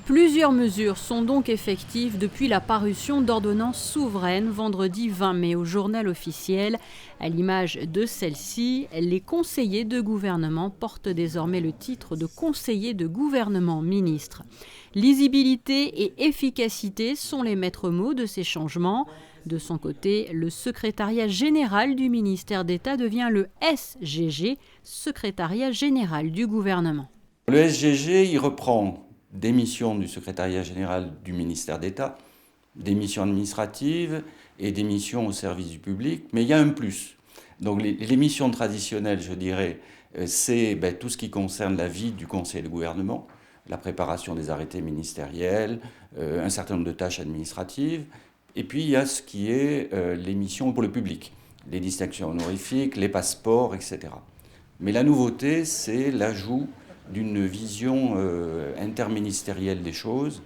Plusieurs mesures sont donc effectives depuis la parution d'ordonnances souveraines vendredi 20 mai au journal officiel. À l'image de celle-ci, les conseillers de gouvernement portent désormais le titre de conseiller de gouvernement ministre. Lisibilité et efficacité sont les maîtres mots de ces changements. De son côté, le secrétariat général du ministère d'État devient le SGG, secrétariat général du gouvernement. Le SGG, il reprend des missions du secrétariat général du ministère d'État, des missions administratives et des missions au service du public, mais il y a un plus. Donc les missions traditionnelles, je dirais, c'est tout ce qui concerne la vie du conseil de gouvernement, la préparation des arrêtés ministériels, un certain nombre de tâches administratives, et puis il y a ce qui est les missions pour le public, les distinctions honorifiques, les passeports, etc. Mais la nouveauté, c'est l'ajout d'une vision interministérielle des choses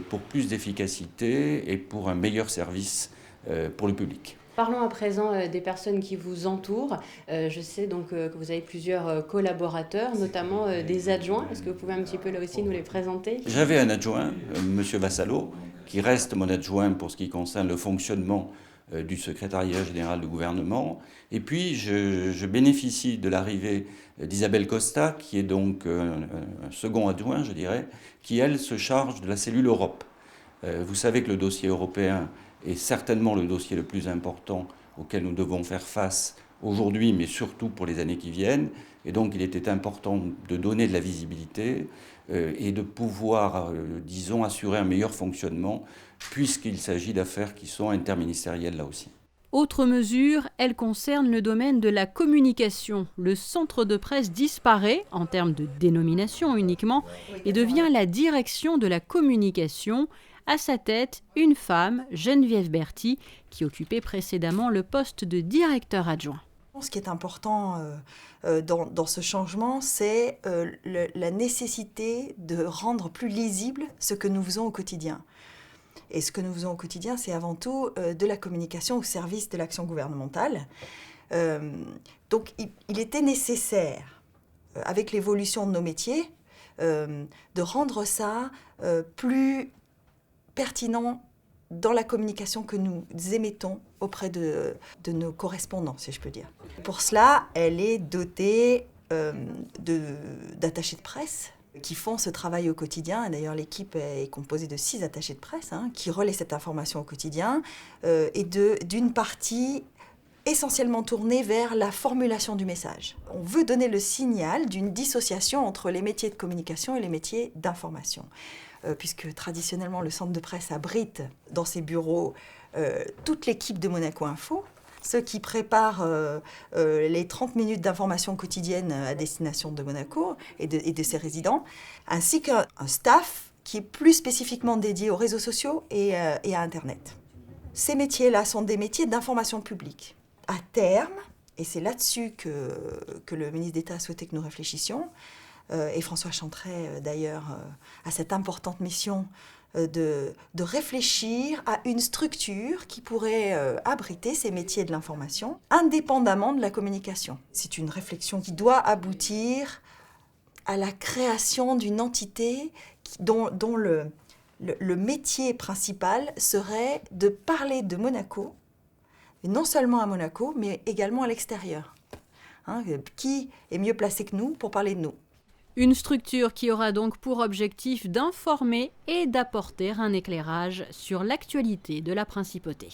pour plus d'efficacité et pour un meilleur service pour le public. Parlons à présent des personnes qui vous entourent. Je sais donc que vous avez plusieurs collaborateurs, notamment des adjoints. Est-ce que vous pouvez un petit peu là aussi nous les présenter ? J'avais un adjoint, M. Vassallo, qui reste mon adjoint pour ce qui concerne le fonctionnement du secrétariat général du gouvernement. Et puis, je bénéficie de l'arrivée d'Isabelle Costa, qui est donc un second adjoint, je dirais, qui, elle, se charge de la cellule Europe. Vous savez que le dossier européen est certainement le dossier le plus important auquel nous devons faire face aujourd'hui, mais surtout pour les années qui viennent. Et donc, il était important de donner de la visibilité et de pouvoir, disons, assurer un meilleur fonctionnement, puisqu'il s'agit d'affaires qui sont interministérielles là aussi. Autre mesure, elle concerne le domaine de la communication. Le centre de presse disparaît, en termes de dénomination uniquement, et devient la direction de la communication. À sa tête, une femme, Geneviève Berthy, qui occupait précédemment le poste de directeur adjoint. Ce qui est important dans ce changement, c'est la nécessité de rendre plus lisible ce que nous faisons au quotidien. Et ce que nous faisons au quotidien, c'est avant tout de la communication au service de l'action gouvernementale. Donc il était nécessaire, avec l'évolution de nos métiers, de rendre ça plus pertinent dans la communication que nous émettons auprès de nos correspondants, si je peux dire. Pour cela, elle est dotée d'attachés de presse qui font ce travail au quotidien. Et d'ailleurs, l'équipe est composée de 6 attachés de presse qui relaient cette information au quotidien et d'une partie essentiellement tournée vers la formulation du message. On veut donner le signal d'une dissociation entre les métiers de communication et les métiers d'information. Puisque traditionnellement, le centre de presse abrite dans ses bureaux toute l'équipe de Monaco Info, ceux qui préparent les 30 minutes d'information quotidienne à destination de Monaco et de ses résidents, ainsi qu'un staff qui est plus spécifiquement dédié aux réseaux sociaux et à Internet. Ces métiers-là sont des métiers d'information publique. À terme, et c'est là-dessus que le ministre d'État a souhaité que nous réfléchissions, et François Chantray, d'ailleurs, a cette importante mission de réfléchir à une structure qui pourrait abriter ces métiers de l'information, indépendamment de la communication. C'est une réflexion qui doit aboutir à la création d'une entité dont le métier principal serait de parler de Monaco, et non seulement à Monaco, mais également à l'extérieur. Qui est mieux placé que nous pour parler de nous ? Une structure qui aura donc pour objectif d'informer et d'apporter un éclairage sur l'actualité de la principauté.